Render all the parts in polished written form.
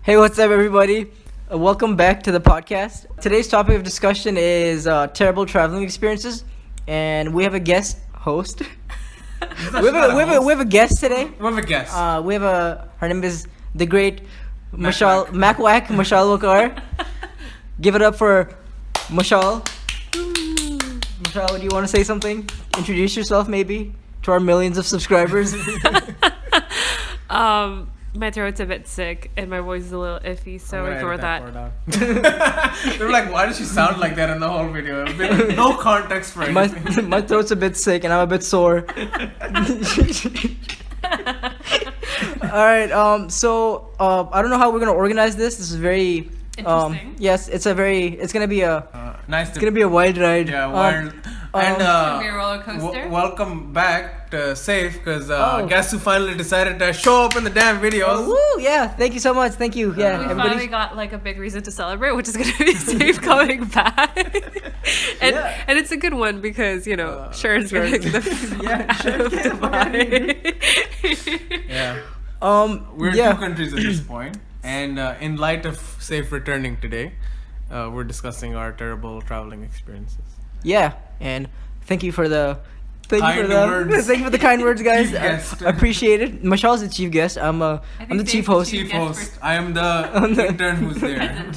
Hey, what's up, everybody? Welcome back to the podcast. Today's topic of discussion is terrible traveling experiences, and we have a guest host. we have a guest today. We have a guest. Her name is the great Mashal Waqar. Give it up for Mashal. Mashal, do you want to say something? Introduce yourself, maybe, to our millions of subscribers. My throat's a bit sick and my voice is a little iffy, so ignore that. They're like, why does she sound like that in the whole video? No context for anything. My throat's a bit sick and I'm a bit sore. Alright, so I don't know how we're gonna organize this. This is very interesting. Yes, it's gonna be a It's gonna be a wild ride. Yeah, wild. It's gonna be a roller coaster. Welcome back to Safe, because guests who finally decided to show up in the damn videos. Woo! Yeah, thank you so much. Thank you. Yeah, We everybody. finally got like a big reason to celebrate, which is gonna be Safe coming back. and it's a good one because Sharon's getting the out of Dubai. Yeah. We're yeah. in 2 countries at this point, and in light of Safe returning today, we're discussing our terrible traveling experiences. Yeah, and thank you for the Words. thank you for the kind words, guys. Chief guest. Appreciate it. Mashal's the chief guest. I'm the chief host. Chief host. I am the intern who's there.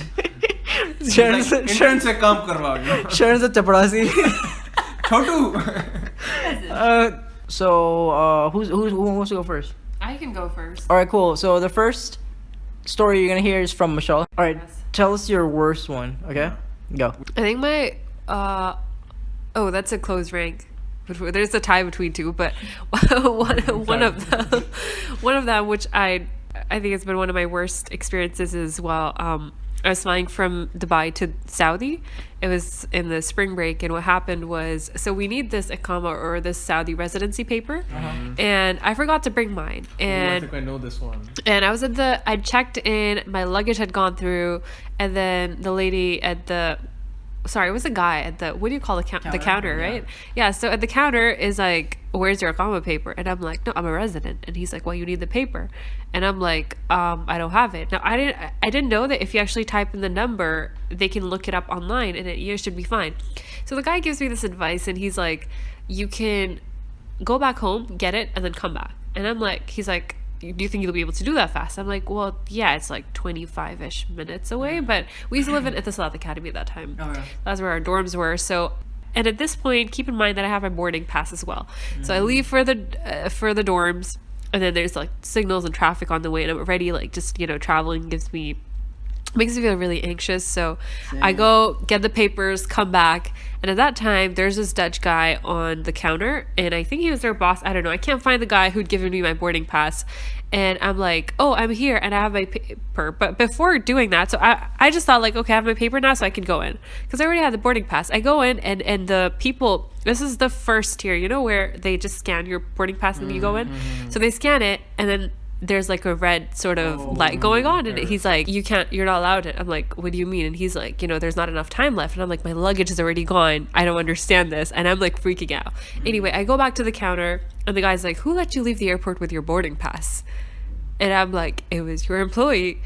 Sharon's Intern se kaam karwao. Sharon's a chaparasi. Chotu. So who wants to go first? I can go first. All right, cool. So the first story you're gonna hear is from Mashal. All right, Yes. tell us your worst one. Okay, go. I think my that's a close rank. There's a tie between two, but one of them, which I think has been one of my worst experiences as well. I was flying from Dubai to Saudi. It was in the spring break, and what happened was, so we need this Iqama or this Saudi residency paper, and I forgot to bring mine. And I think I know this one. And I checked in, my luggage had gone through, and then the lady at it was a guy at the, what do you call the counter, right? Yeah, so at the counter is like, where's your Iqama paper? And I'm like, no, I'm a resident. And he's like, well, you need the paper. And I'm like, I don't have it. Now, I didn't know that if you actually type in the number, they can look it up online and you should be fine. So the guy gives me this advice and he's like, you can go back home, get it, and then come back. And I'm like, he's like, do you think you'll be able to do that fast? I'm like, well, yeah, it's like 25-ish minutes away, but we used to live at the Salat Academy at that time. Oh, yeah. That's where our dorms were. So, and at this point, keep in mind that I have my boarding pass as well. So I leave for the dorms, and then there's like signals and traffic on the way, and I'm already like just traveling makes me feel really anxious. So I go get the papers, come back, and at that time there's this Dutch guy on the counter, and I think he was their boss. I don't know. I can't find the guy who'd given me my boarding pass, and I'm like, oh, I'm here and I have my paper. But before doing that, so I just thought like, okay, I have my paper now, so I can go in because I already had the boarding pass. I go in, and the people, this is the first tier, where they just scan your boarding pass and then you go in. So they scan it, and then there's like a red sort of light going on, and he's like, you're not allowed it. I'm like, what do you mean? And he's like, there's not enough time left. And I'm like, my luggage is already gone, I don't understand this. And I'm like freaking out. Anyway, I go back to the counter, and the guy's like, who let you leave the airport with your boarding pass? And I'm like, it was your employee.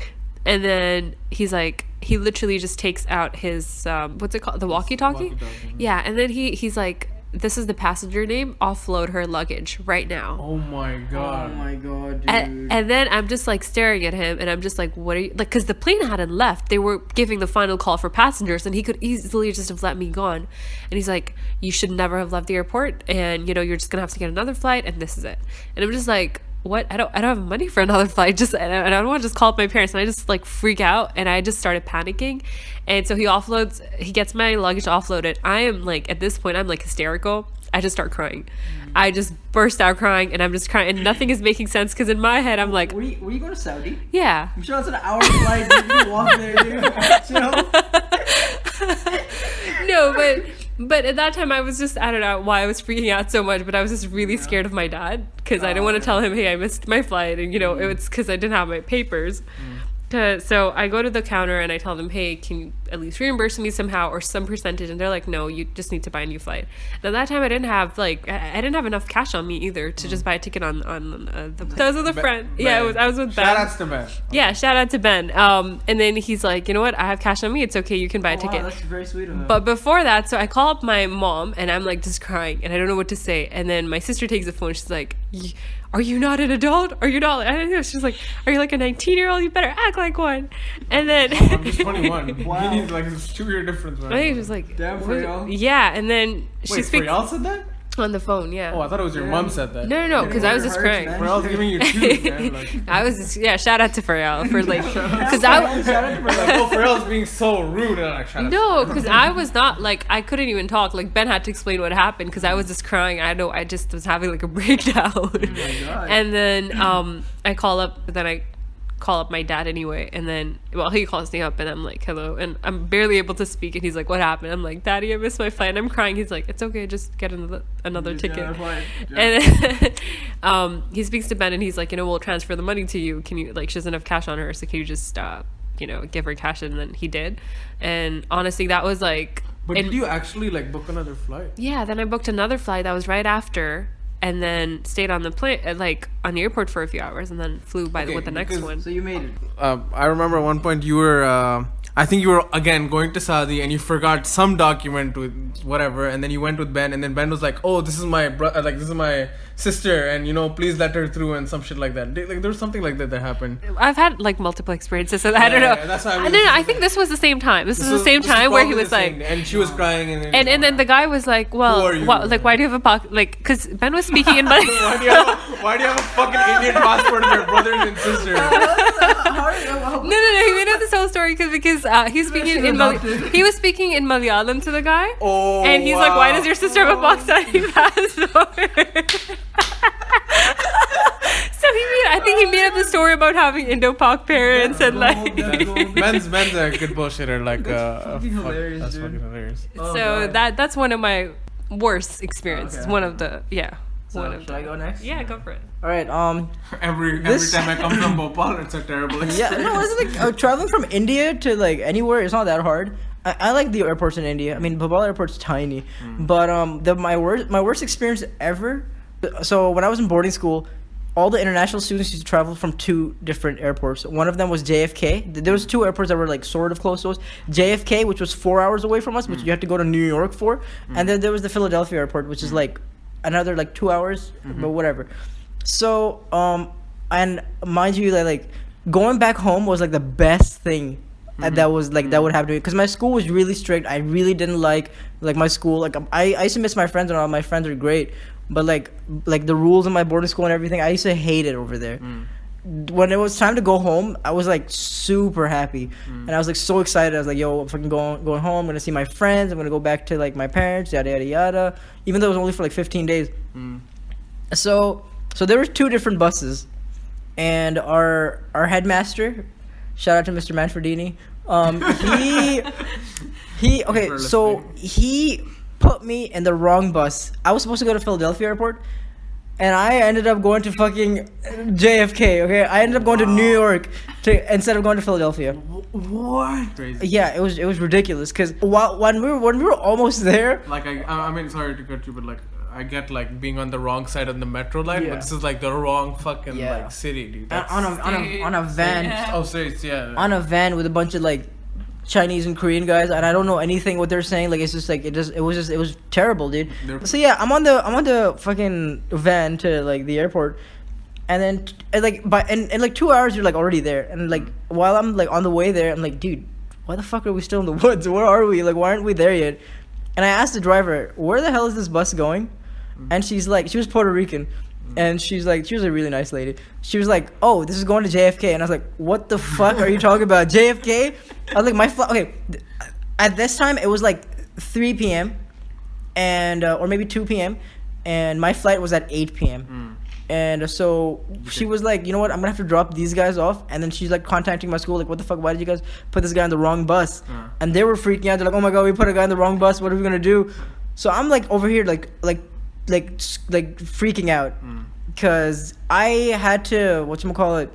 And then he's like, he literally just takes out his what's it called, the walkie-talkie. Yeah. And then he's like, this is the passenger name, offload her luggage right now. Oh my god. Oh my god, dude. And then I'm just like staring at him, and I'm just like, what are you, like, because the plane hadn't left, they were giving the final call for passengers, and he could easily just have let me gone. And he's like, you should never have left the airport, and you're just gonna have to get another flight, and this is it. And I'm just like, what? I don't have money for another flight. And I don't want to just call up my parents. And I just like freak out, and I just started panicking. And so he gets my luggage offloaded. I am like, at this point, I'm like hysterical. I just start crying. I just burst out crying, and I'm just crying, and nothing is making sense because in my head I'm like, were you going to Saudi? yeah. I'm sure it's an hour flight. Dude. You can walk there, dude. No, but at that time I was just, I don't know why I was freaking out so much, but I was just really scared of my dad because I didn't want to tell him, hey, I missed my flight, and it was because I didn't have my papers. So I go to the counter and I tell them, hey, at least reimburse me somehow or some percentage. And they're like, no, you just need to buy a new flight. And at that time, I didn't have enough cash on me either to just buy a ticket on the. So I was with a friend. Yeah, I was with Ben. Shout outs to Ben. Yeah, shout out to Ben. And then he's like, you know what? I have cash on me. It's okay. You can buy a ticket. Wow, that's very sweet of him. But before that, so I call up my mom and I'm like just crying and I don't know what to say. And then my sister takes the phone. She's like, are you not an adult? Are you not? I don't know. She's like, are you like a 19-year-old? You better act like one. And then I'm just 21. Wow. He's like, it's a 2-year difference. I think she was like, Damn, for real? yeah. And then Wait, she speaks y'all said that? on the phone. Yeah. Oh, I thought it was your mom said that. No, because I was just crying. man. Pharrell's giving you two, man. Like, I was just, shout out to Pharrell for like, because I oh, Pharrell's being so rude. And I'm like, shut up. no, because I was not like I couldn't even talk. Like Ben had to explain what happened because I was just crying. I just was having like a breakdown. Oh my God. And then I call up my dad anyway, and then he calls me up and I'm like, hello, and I'm barely able to speak and he's like, what happened? I'm like, Daddy, I missed my flight, and I'm crying. He's like, it's okay, just get another ticket. And then he speaks to Ben and he's like, we'll transfer the money to you. Can you, like, she doesn't have cash on her, so can you just give her cash? And then he did, and honestly that was like, But did you actually like book another flight? yeah, then I booked another flight that was right after, and then stayed on the plane, like on the airport for a few hours, and then flew with the next because- one. So you made it. I remember at one point you were, I think you were again going to Saudi and you forgot some document with whatever, and then you went with Ben, and then Ben was like, "Oh, this is my this is my sister, and please let her through," and some shit like that. Like there was something like that happened. I've had like multiple experiences, so I don't know. Yeah, that's why No, I think this was the same time. This was the same time where he was like, and she was crying, and then the guy was like, well, Who are you? why do you have a pocket? Like, because Ben was speaking in Malayalam. why do you have a fucking Indian passport of your brothers and sisters? No, he made up this whole story because he's speaking he was speaking in Malayalam to the guy, and he's like, why does your sister have a Pakistani passport? So I think he made up the story about having Indo-Pak parents and like. Ben's a good bullshitter. Like, fucking hilarious, that's dude. fucking hilarious. So that's one of my worst experiences. Okay. One of the Should I go next? Yeah, go for it. All right. Every time I come from Bhopal, it's a terrible experience. Yeah. No, it's like traveling from India to like anywhere. It's not that hard. I like the airports in India. I mean, Bhopal airport's tiny, but my worst experience ever. So when I was in boarding school, all the international students used to travel from 2 different airports. One of them was JFK. There was 2 airports that were like sort of close to us. JFK, which was 4 hours away from us, which you had to go to New York for, and then there was the Philadelphia airport, which is like another like 2 hours, but whatever. So and mind you, that like going back home was like the best thing that was like that would happen to me, because my school was really strict. I really didn't like my school. Like I used to miss my friends and all. My friends are great, but like the rules in my boarding school and everything, I used to hate it over there. When it was time to go home, I was like super happy, and I was like so excited. I was like, yo, I'm fucking going home. I'm gonna see my friends. I'm gonna go back to like my parents, yada yada yada, even though it was only for like 15 days. So there were 2 different buses, and our headmaster, shout out to Mr. Manfredini, he put me in the wrong bus. I was supposed to go to Philadelphia airport, and I ended up going to fucking JFK. Okay, I ended up going to New York instead of going to Philadelphia. What? Crazy. Yeah, it was ridiculous, because when we were almost there. Like I mean, sorry to cut you, but like I get like being on the wrong side of the metro line, but this is like the wrong fucking like city, dude. On a van. Oh, states, yeah. On a van with a bunch of like Chinese and Korean guys, and I don't know anything what they're saying. Like, it's just like it was terrible, dude. So yeah, I'm on the fucking van to like the airport, and then in like 2 hours you're like already there, and like while I'm like on the way there, I'm like, dude, why the fuck are we still in the woods? Where are we? Like, why aren't we there yet? And I asked the driver, where the hell is this bus going? And she's like, she was Puerto Rican, and she was a really nice lady. She was like, oh, this is going to JFK. And I was like, what the fuck are you talking about? JFK? I was like, my flight, okay, at this time it was like 3 p.m. and or maybe 2 p.m. and my flight was at 8 p.m. And so she was like, you know what, I'm gonna have to drop these guys off. And then she's like contacting my school, like, what the fuck, why did you guys put this guy on the wrong bus? And they were freaking out. They're like, oh my god, we put a guy on the wrong bus, what are we gonna do? So I'm like over here like freaking out, because I had to, whatchamacallit,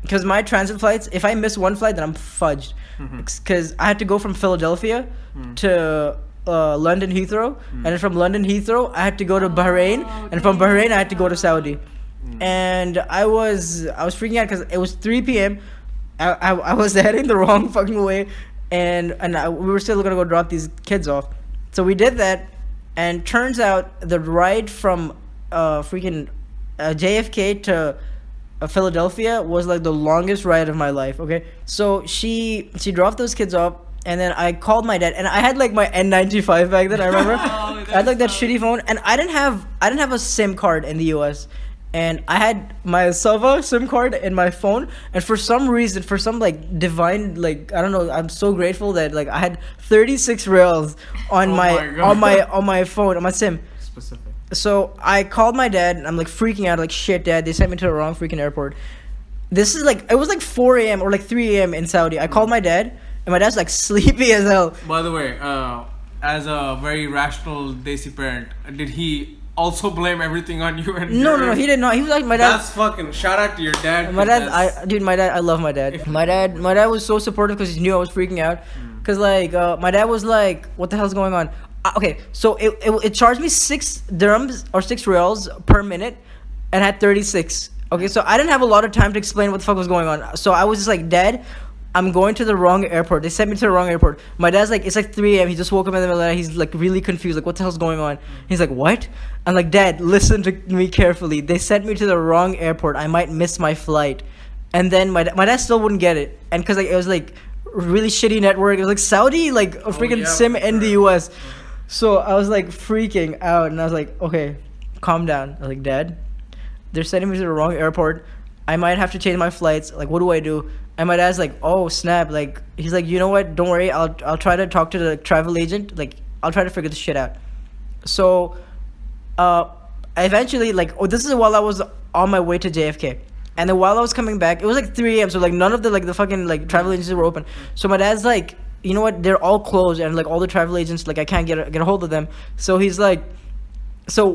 because my transit flights, if I miss one flight, then I'm fudged. Because I had to go from Philadelphia to London Heathrow, and then from London Heathrow I had to go to Bahrain, and from Bahrain I had to go to Saudi. And I was freaking out because it was 3 p.m. I was heading the wrong fucking way, and we were still gonna go drop these kids off. So we did that, and turns out the ride from freaking JFK to Philadelphia was like the longest ride of my life. Okay, so she dropped those kids off, and then I called my dad, and I had like my N95 back then. I remember I had like that shitty phone, and I didn't have a SIM card in the US. And I had my Sava SIM card in my phone, and for some reason, for some like divine, like I don't know, I'm so grateful that like I had 36 rails on on my phone, on my SIM. Specific. So I called my dad, and I'm like freaking out, like shit, dad, they sent me to the wrong freaking airport. This is like, it was like 4 a.m. or like 3 a.m. in Saudi. I called my dad, and my dad's like sleepy as hell. By the way, as a very rational Desi parent, did he also blame everything on you? And No, he did not. He was like, my dad. That's fucking shout out to your dad. My dad, I love my dad. My dad was so supportive because he knew I was freaking out. Cause like, my dad was like, "What the hell's going on?" Okay, so it charged me 6 dirhams or 6 reals per minute, and had 36. Okay, so I didn't have a lot of time to explain what the fuck was going on. So I was just like, "Dad, I'm going to the wrong airport. They sent me to the wrong airport." My dad's like, it's like 3 a.m. He just woke up in the middle of the night. He's like really confused. Like, what the hell's going on? He's like, what? I'm like, Dad, listen to me carefully. They sent me to the wrong airport. I might miss my flight. And then my dad still wouldn't get it. And because like, it was like really shitty network. It was like Saudi, like a freaking SIM in the US. So I was like freaking out. And I was like, okay, calm down. I was like, Dad, they're sending me to the wrong airport. I might have to change my flights. Like, what do I do? And my dad's like, oh snap! Like, he's like, you know what? Don't worry. I'll try to talk to the travel agent. Like, I'll try to figure this shit out. So, eventually, like, this is while I was on my way to JFK, and then while I was coming back, it was like 3 a.m. So like none of the fucking like travel agencies were open. So my dad's like, you know what? They're all closed, and like all the travel agents, like I can't get a hold of them. So he's like, so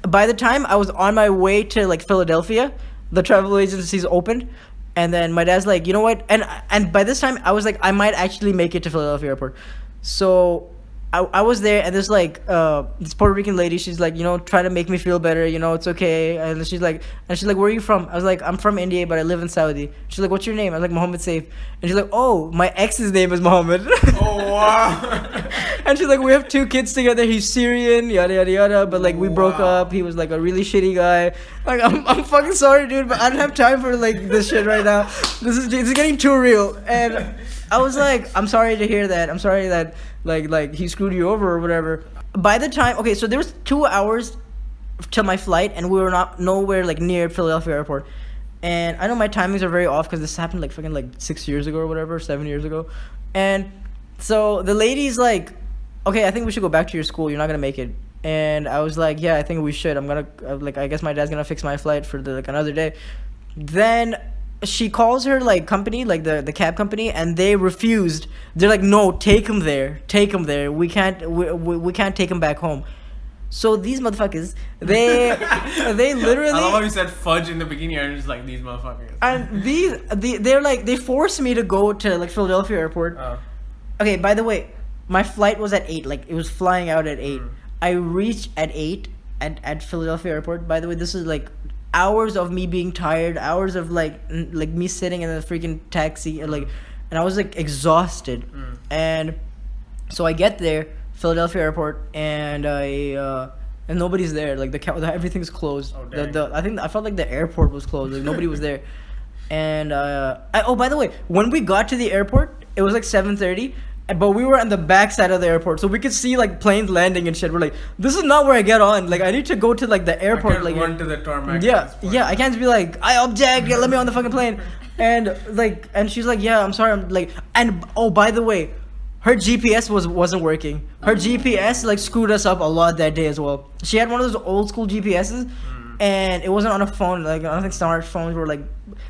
by the time I was on my way to like Philadelphia, the travel agencies opened. And then my dad's like, you know what? And by this time, I was like, I might actually make it to Philadelphia airport. So I was there, and there's like this Puerto Rican lady. She's like, you know, trying to make me feel better. You know, it's okay. And she's like, where are you from? I was like, I'm from India, but I live in Saudi. She's like, what's your name? I was like, Mohammed Saif. And she's like, oh, my ex's name is Mohammed. Oh wow. And she's like, we have 2 kids together. He's Syrian, yada yada yada. But like we broke up. He was like a really shitty guy. Like I'm fucking sorry, dude, but I don't have time for like this shit right now. This is getting too real. And I was like, I'm sorry to hear that. I'm sorry that like he screwed you over or whatever. By the time, okay, so there was 2 hours till my flight, and we were nowhere like near Philadelphia airport. And I know my timings are very off because this happened like fucking like 6 years ago or whatever, 7 years ago. And so the lady's like, okay, I think we should go back to your school. You're not gonna make it. And I was like, yeah, I think we should. I'm gonna like, I guess my dad's gonna fix my flight for like another day. Then she calls her like company, like the cab company, and they refused. They're like, no, take him there. We can't take him back home. So these motherfuckers, they literally. I love how you said fudge in the beginning. And just like these motherfuckers. And they're like, they forced me to go to like Philadelphia airport. Oh. Okay, by the way, my flight was at 8. Like it was flying out at 8. I reached at 8 at Philadelphia airport. By the way, this is like hours of me being tired, hours of like me sitting in the freaking taxi, and I was like exhausted. And so I get there, Philadelphia airport, and and nobody's there. Like everything's closed. I felt like the airport was closed. Like nobody was there. And by the way, when we got to the airport, it was like 7:30. But we were on the back side of the airport, so we could see like planes landing and shit. We're like, this is not where I get on. Like, I need to go to like the airport. I can't run to the tarmac. Yeah. I can't just be like, I object. Yeah, let me on the fucking plane. And she's like, yeah, I'm sorry. I'm like, and oh, by the way, her GPS wasn't working. Her GPS like screwed us up a lot that day as well. She had one of those old school GPSs, and it wasn't on a phone. Like, I don't think smartphones were like.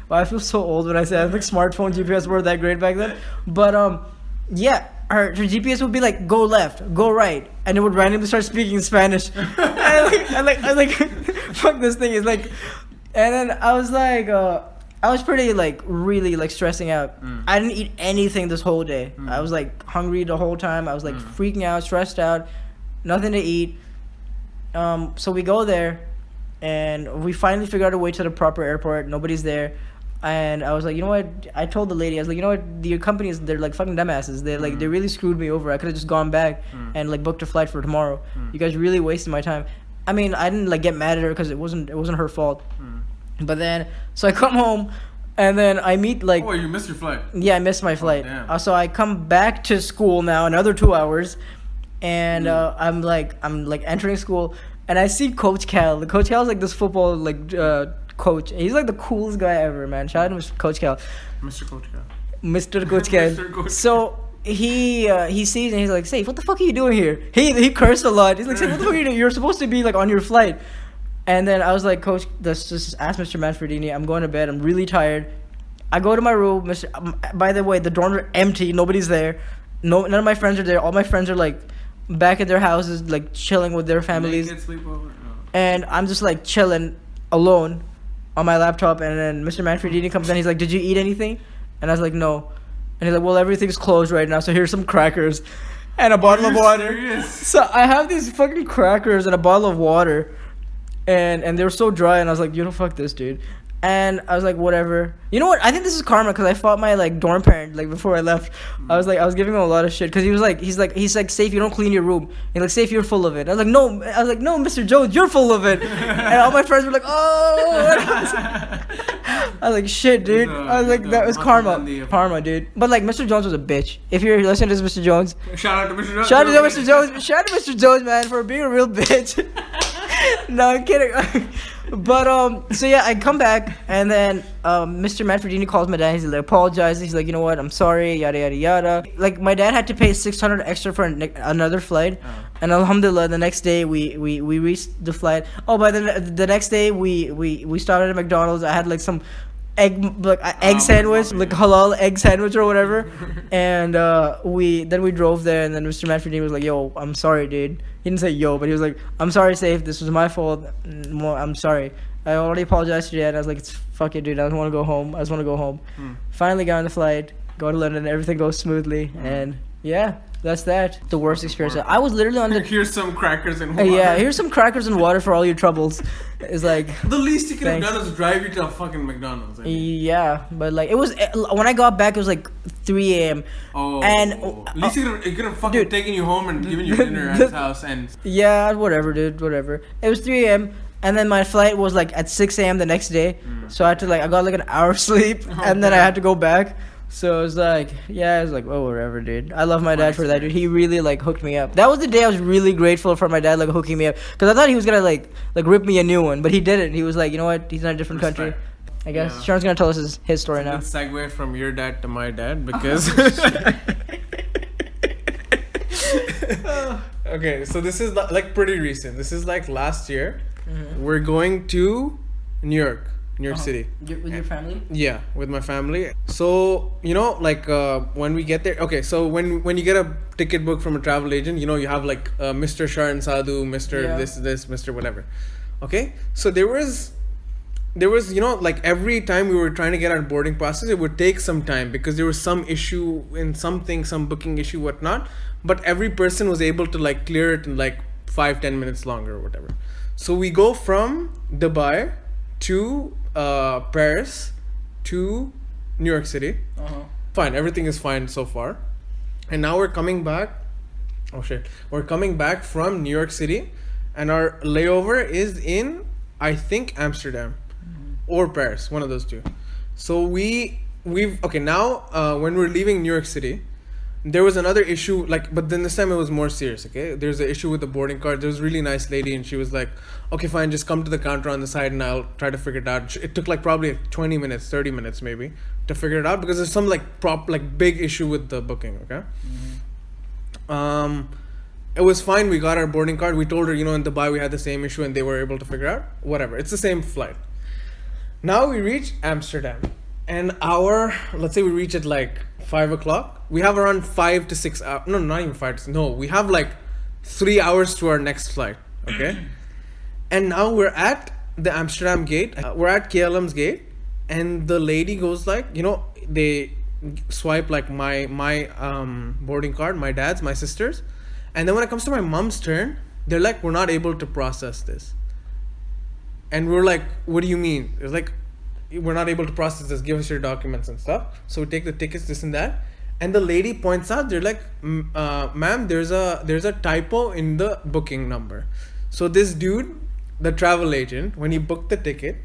Well, I feel so old when I say I don't think smartphone GPS were that great back then. But yeah, her GPS would be like, go left, go right, and it would randomly start speaking Spanish. and I was like, fuck this thing. Is like, and then I was like, I was pretty like really like stressing out. I didn't eat anything this whole day. I was like hungry the whole time. I was like freaking out, stressed out, nothing to eat. So we go there, and we finally figure out a way to the proper airport. Nobody's there, and I was like, you know what? I told the lady, I was like, you know what? Your companies, they're like fucking dumbasses. They're like they really screwed me over. I could have just gone back and like booked a flight for tomorrow. You guys really wasted my time. I mean, I didn't like get mad at her because it wasn't her fault. But then, so I come home, and then I meet like. Oh, you missed your flight. Yeah, I missed my flight. Damn. So I come back to school now, another 2 hours, and I'm like entering school, and I see Coach Cal. The Coach Cal's like this football like coach. He's like the coolest guy ever, man. Shout out to Coach Cal. Mr. Coach Cal. Mr. Coach Cal. Mr. Coach So he sees and he's like, "Saif, what the fuck are you doing here?" He cursed a lot. He's like, "Saif, what the fuck are you doing? You're supposed to be like on your flight." And then I was like, "Coach, let's just ask Mr. Manfredini. I'm going to bed. I'm really tired." I go to my room. By the way, the dorms are empty. Nobody's there. None of my friends are there. All my friends are like back at their houses, like chilling with their families. Did you get sleepover? No. And I'm just like chilling alone on my laptop. And then Mr. Manfredini comes in. He's like, "Did you eat anything?" And I was like, "No." And he's like, "Well, everything's closed right now, so here's some crackers and a bottle of water." Serious? So I have these fucking crackers and a bottle of water, and they were so dry, and I was like, "You know, fuck this, dude." And I was like, whatever. You know what? I think this is karma because I fought my like dorm parent like before I left. I was giving him a lot of shit because he's like, "Saif, you don't clean your room." He's like, "Saif, you're full of it." I was like, "No, Mr. Jones, you're full of it." And all my friends were like, "Oh." I was like, "Shit, dude." I was like, that was karma, dude. But like, Mr. Jones was a bitch. If you're listening to this, Mr. Jones, Shout out to Mr. Jones. shout out to Mr. Jones. Shout out to Mr. Jones, man, for being a real bitch. No, I'm kidding. But so yeah, I come back, and then Mr. Manfredini calls my dad. He's like, apologizes. He's like, "You know what? I'm sorry. Yada yada yada." Like my dad had to pay 600 extra for another flight, and alhamdulillah, the next day we reached the flight. Oh, by the next day we started at McDonald's. I had like some egg sandwich, like halal egg sandwich or whatever, and we drove there, and then Mr. Manfredini was like, "Yo, I'm sorry, dude." He didn't say yo, but he was like, "I'm sorry, Saif. This was my fault. I'm sorry. I already apologized to you." And I was like, "It's fuck it, dude. I just want to go home. Finally got on the flight, go to London, everything goes smoothly, and yeah, that's that. The worst experience. I was literally on the. Here's some crackers and water. Yeah, here's some crackers and water for all your troubles. It's like the least you could have thanks. done is drive you to a fucking McDonald's. I mean. Yeah, but like it was when I got back, it was like 3 a.m. Oh, and at least it could have fucking taken you home and given you dinner at his house and. Yeah, whatever, dude, whatever. It was 3 a.m. and then my flight was like at 6 a.m. the next day, so I had to I got like an hour sleep, and then I had to go back. So it was like, yeah, I was like, oh, whatever, dude. I love my dad for that, dude. He really like hooked me up. That was the day I was really grateful for my dad like hooking me up, because I thought he was gonna like rip me a new one, but he didn't. He was like, you know what? He's in a different country. I guess Yeah. Sharon's gonna tell us his story now. Let's segue from your dad to my dad because. Okay, so this is like pretty recent. This is like last year. We're going to New York City. With your family? Yeah, with my family. So, you know, like when we get there, okay, so when you get a ticket book from a travel agent, you know, you have like Mr. Sharan Sadhu, Mr. This, Mr. whatever. Okay, so there was, you know, like every time we were trying to get our boarding passes, it would take some time because there was some issue in something, some booking issue, whatnot. But every person was able to like clear it in like 5-10 minutes longer or whatever. So we go from Dubai to Paris to New York City. Fine, everything is fine so far. And now we're coming back. Oh shit. We're coming back from New York City, and our layover is in, I think, Amsterdam or Paris, one of those two. So we've okay, now when we're leaving New York City, there was another issue, like, but then this time it was more serious. Okay, there's an issue with the boarding card. There was a really nice lady, and she was like, "Okay, fine, just come to the counter on the side, and I'll try to figure it out." It took like probably 20 minutes, 30 minutes maybe to figure it out because there's some like big issue with the booking. Okay, it was fine. We got our boarding card. We told her, you know, in Dubai we had the same issue, and they were able to figure out. Whatever, it's the same flight. Now we reach Amsterdam, and let's say we reach at like 5 o'clock. We have around 5 to 6 hours. No, not even 5 to 6. No, we have like 3 hours to our next flight. Okay. And now we're at the Amsterdam gate. We're at KLM's gate. and the lady goes like, they swipe like my boarding card, my dad's, my sister's, and then when it comes to my mom's turn, they're like, we're not able to process this. And we're like, what do you mean? It's like, we're not able to process this, give us your documents and stuff. So we take the tickets, this and that, and the lady points out, they're like, ma'am, there's a typo in the booking number. So this dude, the travel agent, when he booked the ticket,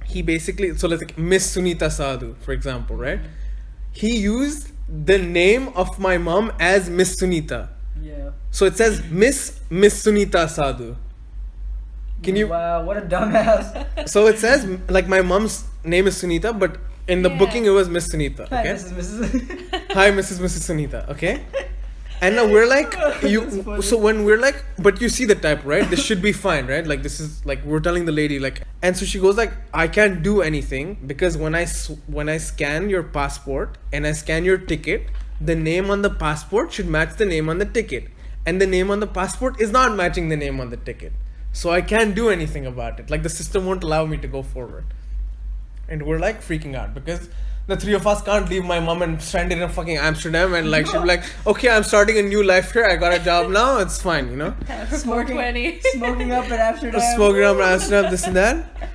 he basically, so let's like Miss Sunita Sadhu, for example, right? He used the name of my mom as Miss Sunita. Yeah. So it says Miss Sunita Sadhu. Can you? Wow, what a dumbass. So it says like my mom's name is Sunita, but in the booking it was Miss Sunita. Hi, Okay. this is Mrs. Hi, Mrs. Sunita. Okay. And now we're like, That's funny. so when we're like, but you see the type, right? This should be fine, right? Like this is like, we're telling the lady like, and so she goes like, I can't do anything because when I scan your passport and I scan your ticket, the name on the passport should match the name on the ticket. And the name on the passport is not matching the name on the ticket. So I can't do anything about it. Like the system won't allow me to go forward. And we're like freaking out because the three of us can't leave my mom and stranded in fucking Amsterdam, and like she'll be like, okay, I'm starting a new life here. I got a job now. It's fine, Smoking. Smoking up in Amsterdam. Smoking up in Amsterdam, this and that.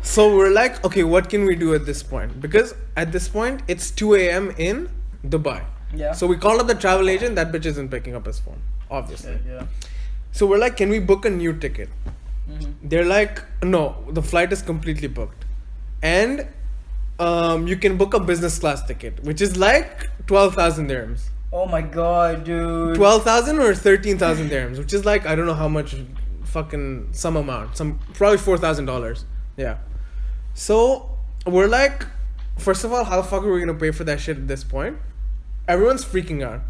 So we're like, okay, what can we do at this point? Because at this point, it's 2 a.m. in Dubai. Yeah. So we called up the travel agent. That bitch isn't picking up his phone, obviously. Yeah. So we're like, can we book a new ticket? Mm-hmm. They're like, no, the flight is completely booked. And you can book a business class ticket, which is like 12,000 dirhams. Oh my god, dude. 12,000 or 13,000 dirhams, which is like, I don't know how much, fucking some amount, probably $4,000. Yeah. So we're like, first of all, how the fuck are we gonna pay for that shit at this point? Everyone's freaking out.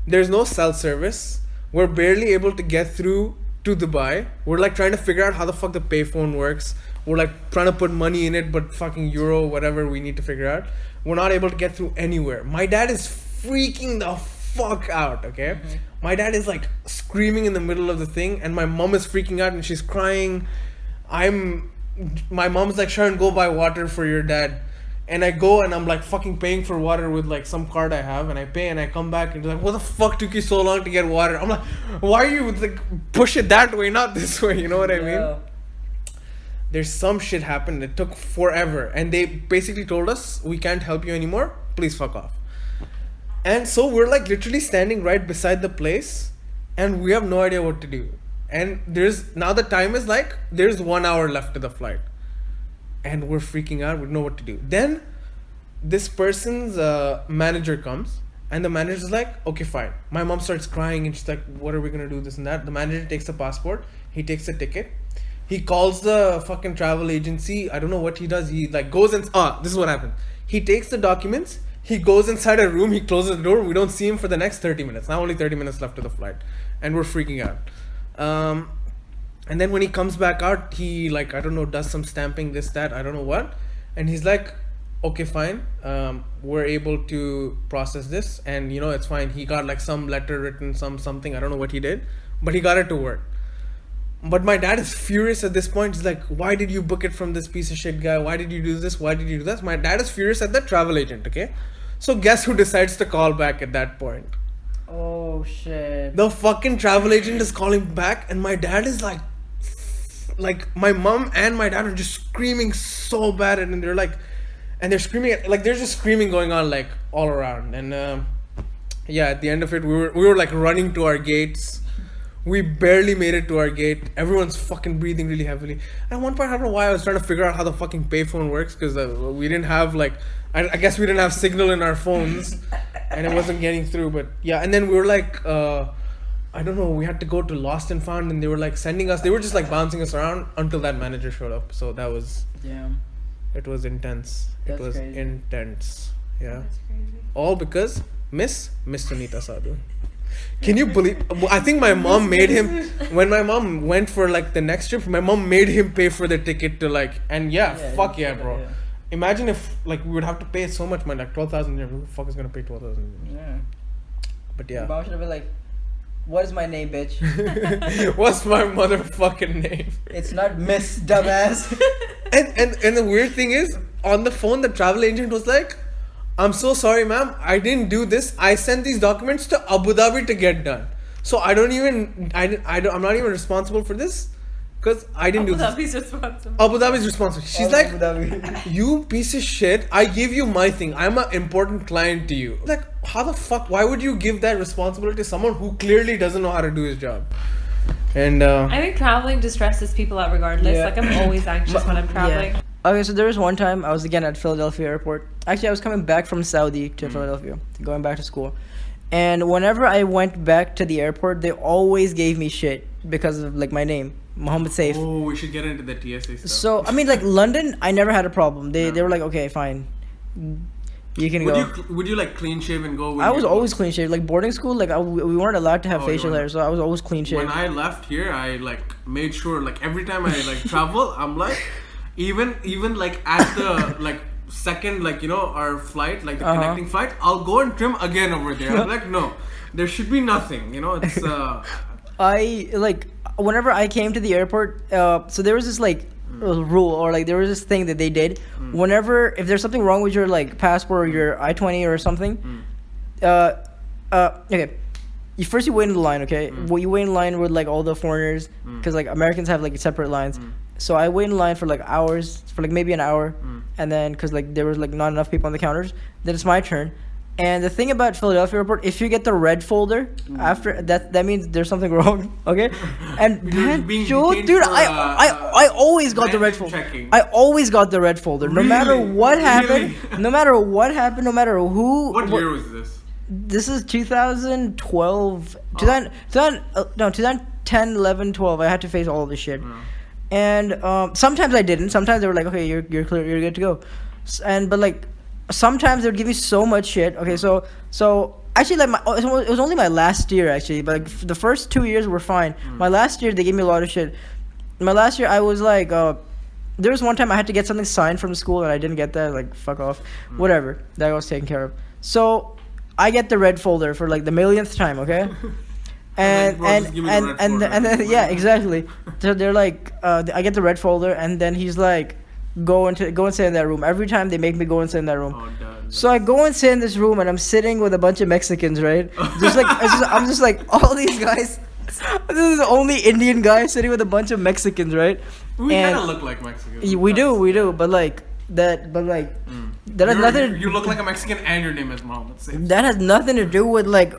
There's no cell service. We're barely able to get through to Dubai. We're like trying to figure out how the fuck the payphone works. We're like trying to put money in it, but fucking euro, whatever we need to figure out. We're not able to get through anywhere. My dad is freaking the fuck out, okay? Mm-hmm. My dad is like screaming in the middle of the thing, and my mom is freaking out and she's crying. My mom's like, Sharon, go buy water for your dad. And I go and I'm like fucking paying for water with like some card I have, and I pay and I come back and they're like, what the fuck took you so long to get water? I'm like, why are you like push it that way, not this way? You know what I mean? There's some shit happened. It took forever, and they basically told us, we can't help you anymore. Please fuck off. And so we're like literally standing right beside the place, and we have no idea what to do. And now the time is like, there's 1 hour left to the flight. And we're freaking out. We don't know what to do. Then this person's manager comes, and the manager's like, okay, fine. My mom starts crying and she's like, what are we going to do, this and that. The manager takes the passport. He takes the ticket. He calls the fucking travel agency. I don't know what he does. He like goes and this is what happened. He takes the documents. He goes inside a room. He closes the door. We don't see him for the next 30 minutes. Now only 30 minutes left to the flight, and we're freaking out. And then when he comes back out, he like, I don't know, does some stamping, this, that, I don't know what. And he's like, okay, fine. We're able to process this, and it's fine. He got like some letter written, something. I don't know what he did, but he got it to work. But my dad is furious at this point. He's like, why did you book it from this piece of shit guy? Why did you do this? Why did you do this? My dad is furious at the travel agent, okay? So guess who decides to call back at that point? Oh shit. The fucking travel agent is calling back, and my dad is like my mom and my dad are just screaming so bad, and they're screaming like there's just screaming going on like all around. And at the end of it, we were like running to our gates. We barely made it to our gate. Everyone's fucking breathing really heavily. And at one point, I don't know why, I was trying to figure out how the fucking payphone works, because we didn't have like, I guess we didn't have signal in our phones, and it wasn't getting through. But yeah, and then we were like, I don't know, we had to go to Lost and Found, and they were like sending us, they were just like bouncing us around until that manager showed up. So that was, Damn. it was intense. That's it was crazy. intense. Yeah. That's crazy. All because Miss Sunita Sadhu. Can you believe? I think my mom made him, when my mom went for like the next trip, my mom made him pay for the ticket to like, and fuck yeah, bro. Yeah. Imagine if like we would have to pay so much money, like 12,000 dirhams. Who the fuck is gonna pay 12,000? Yeah. But Your yeah. mom should have been like, what is my name, bitch? What's my motherfucking name? It's not Miss Dumbass. And the weird thing is, on the phone, the travel agent was like, I'm so sorry, ma'am. I didn't do this. I sent these documents to Abu Dhabi to get done. So I'm not even responsible for this because I didn't do this. Dhabi's responsible. Abu Dhabi's responsible. She's Oh, like, Abu Dhabi. you piece of shit. I give you my thing. I'm an important client to you. Like, how the fuck? Why would you give that responsibility to someone who clearly doesn't know how to do his job? And I think traveling distresses people out regardless. Yeah. Like I'm always anxious when I'm traveling. Yeah. Okay, so there was one time I was again at Philadelphia airport. Actually, I was coming back from Saudi to Philadelphia, going back to school. And whenever I went back to the airport, they always gave me shit because of like my name, Muhammad Saif. oh, we should get into the TSA stuff. So I mean, like London, I never had a problem. They were like, okay, fine, you can go. Would you like clean shave and go? When I was you- always clean shaved. Like boarding school, like we weren't allowed to have Oh, you facial weren't. hair, so I was always clean shaved. When I left here, I like made sure like every time I like travel, I'm like, even like at the like second like our flight, like the connecting flight, I'll go and trim again over there. I'm like, no, there should be nothing. It's I like whenever I came to the airport. So there was this like rule or like there was this thing that they did. Whenever if there's something wrong with your like passport or your I-20 or something, okay. You wait in the line, okay? Well, you wait in line with like all the foreigners because like Americans have like separate lines. So I wait in line for like hours, for like maybe an hour, and then because like there was like not enough people on the counters, then it's my turn. And the thing about Philadelphia airport, if you get the red folder after that means there's something wrong, okay? And Because you're being detained dude, for, I always got the red random folder. checking. I always got the red folder, no matter Really? what happened, Really? no matter what happened, no matter who. what year was this? This is 2012, 2010, 11, 12. I had to face all of this shit. And sometimes I didn't. Sometimes they were like, okay, you're clear, you're good to go. But like sometimes they would give me so much shit. Okay, so actually like it was only my last year actually, but like the first 2 years were fine. My last year they gave me a lot of shit. My last year I was like there was one time I had to get something signed from school and I didn't get that. Like fuck off, whatever. That was taken care of. So I get the red folder for like the millionth time, okay? And bro, just give me the red folder. and then yeah, exactly. So they're like, I get the red folder, and then he's like, go and sit in that room. Every time they make me go and sit in that room. Oh, damn. So I go and sit in this room, and I'm sitting with a bunch of Mexicans, right? Just like I'm just like all these guys. This is the only Indian guy sitting with a bunch of Mexicans, right? We And- kind of look like Mexicans. We do, but like that has nothing. You look like a Mexican, and your name is Muhammad Saif. That has nothing to do with like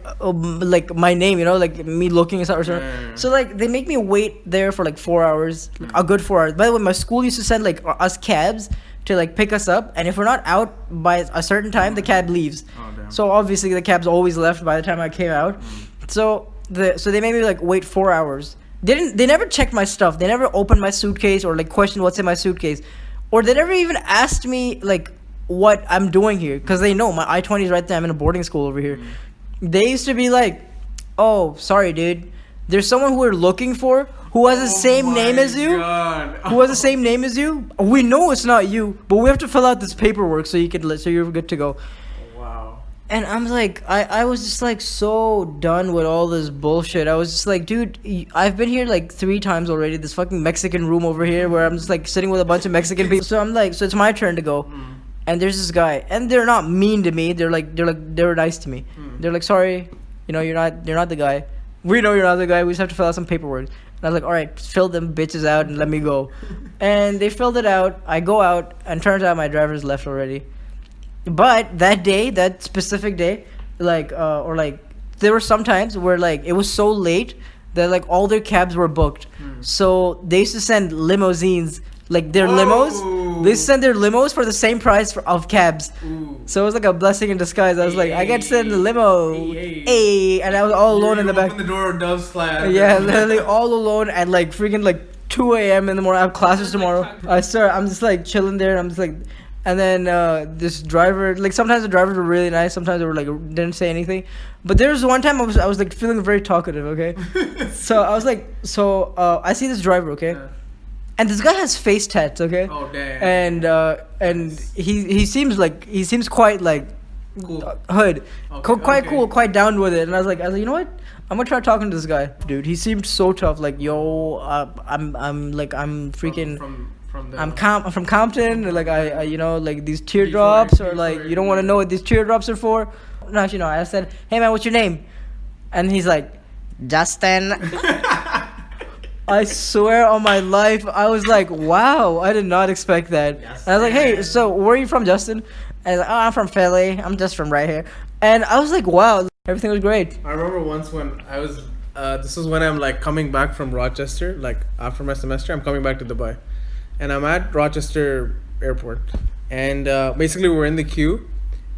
my name, like me looking and stuff. Yeah. So like they make me wait there for like 4 hours, like, a good 4 hours. By the way, my school used to send like us cabs to like pick us up, and if we're not out by a certain time, the cab leaves. Oh, damn. So obviously the cab's always left by the time I came out. So they made me like wait 4 hours. They never checked my stuff. They never opened my suitcase or like questioned what's in my suitcase, or they never even asked me like what I'm doing here, because they know my I-20 is right there. I'm in a boarding school over here. They used to be like, oh, sorry, dude. There's someone who we're looking for who has the same name as you. Who has the same name as you. We know it's not you, but we have to fill out this paperwork so you're good to go. Wow. And I'm like, I was just like so done with all this bullshit. I was just like, dude, I've been here like 3 times already. This fucking Mexican room over here where I'm just like sitting with a bunch of Mexican people. So I'm like, so it's my turn to go. And there's this guy, and they're not mean to me. They were nice to me. They're like, sorry, you're not the guy. We know you're not the guy. We just have to fill out some paperwork. And I was like, all right, fill them bitches out and let me go. And they filled it out. I go out, and turns out my driver's left already. But that specific day, there were some times where like it was so late that like all their cabs were booked. So they used to send limousines, like their limos. They used to send their limos for the same price of cabs. So it was like a blessing in disguise. I was like, I get to sit in the limo, hey, and I was all alone in the back. Open the door, doves fly. Yeah, literally all alone at like freaking like 2 a.m. in the morning. I have classes tomorrow. I'm just like chilling there. I'm just like, and then this driver, like sometimes the drivers were really nice. Sometimes they were like didn't say anything. But there was one time I was like feeling very talkative. Okay, so I was like, I see this driver. Okay. Yeah. And this guy has face tats, okay? Oh damn. And he seems quite like Cool. hood, Okay, quite okay. cool, quite down with it. And I was like, you know what? I'm gonna try talking to this guy, dude. He seemed so tough. Like, yo, I'm freaking. I'm from Compton. Like I you know, like these teardrops, or like you don't want to know what these teardrops are for. No, actually, no. I said, hey man, what's your name? And he's like, Justin. I swear on my life, I was like, wow, I did not expect that. And I was like, hey, so where are you from, Justin? And he's like, oh, I'm from Philly. I'm just from right here. And I was like, wow, everything was great. I remember once when I was, this was when I'm like coming back from Rochester, like after my semester, I'm coming back to Dubai. And I'm at Rochester airport. And basically we're in the queue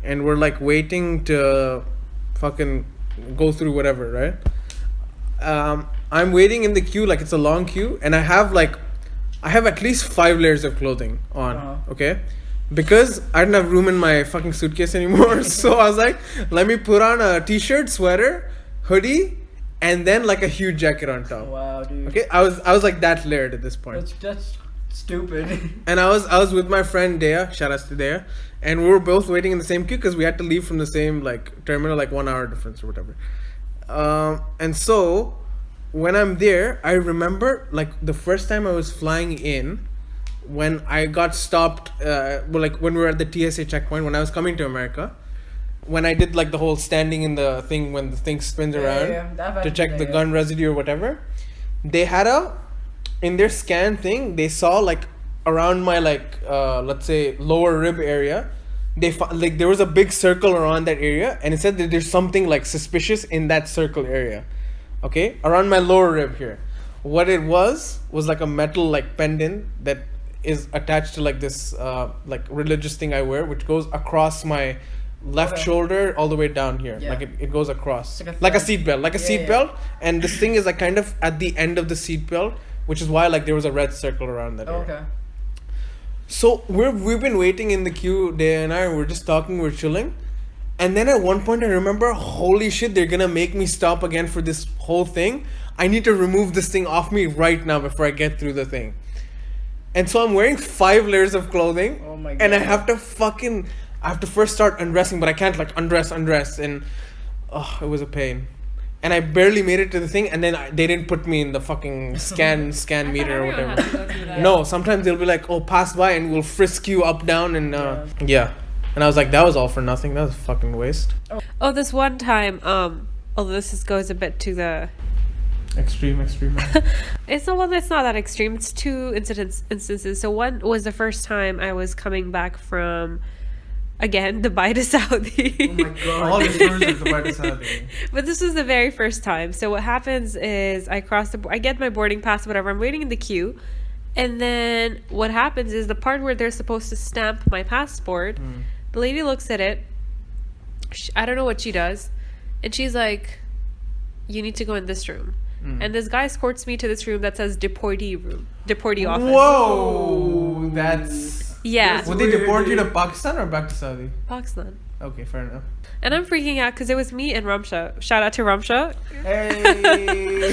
and we're like waiting to fucking go through whatever, right? I'm waiting in the queue, like it's a long queue, and I have at least 5 layers of clothing on, okay? Because I didn't have room in my fucking suitcase anymore, so I was like, let me put on a t-shirt, sweater, hoodie, and then like a huge jacket on top. Wow, dude. Okay, I was like that layered at this point. That's stupid. And I was with my friend Dea, shout outs to Dea, and we were both waiting in the same queue because we had to leave from the same like terminal, like 1 hour difference or whatever. And so when I'm there, I remember like the first time I was flying in, when I got stopped, like when we were at the TSA checkpoint, when I was coming to America, when I did like the whole standing in the thing when the thing spins around to check the gun residue or whatever, they had in their scan thing, they saw like around my like let's say lower rib area, like there was a big circle around that area, and it said that there's something like suspicious in that circle area, okay, around my lower rib here. What it was like a metal like pendant that is attached to like this like religious thing I wear, which goes across my left shoulder all the way down here. Like it goes across like a seat belt, and this thing is like kind of at the end of the seat belt, which is why like there was a red circle around that area. Okay. So we've been waiting in the queue, Day and I, we're just talking, we're chilling. And then at one point I remember, holy shit, they're gonna make me stop again for this whole thing. I need to remove this thing off me right now before I get through the thing. And so I'm wearing 5 layers of clothing. Oh my God. And I have to first start undressing, but I can't like undress. And it was a pain. And I barely made it to the thing, and then they didn't put me in the fucking scan meter or whatever. No, sometimes they'll be like, oh, pass by and we'll frisk you up, down, and yeah. And I was like, that was all for nothing. That was a fucking waste. Oh, this one time, although goes a bit to the extreme. it's not that extreme. It's 2 instances. So one was the first time I was coming back from, again, Dubai to Saudi. Oh my God. All the stories are Dubai to Saudi. But this was the very first time. So what happens is I get my boarding pass, whatever. I'm waiting in the queue. And then what happens is the part where they're supposed to stamp my passport, the lady looks at it. I don't know what she does. And she's like, you need to go in this room. And this guy escorts me to this room that says deportee office. Whoa, that's... Yeah. Would they deport you to Pakistan or back to Saudi? Pakistan. Okay, fair enough. And I'm freaking out because it was me and Ramsha. Shout out to Ramsha. Hey.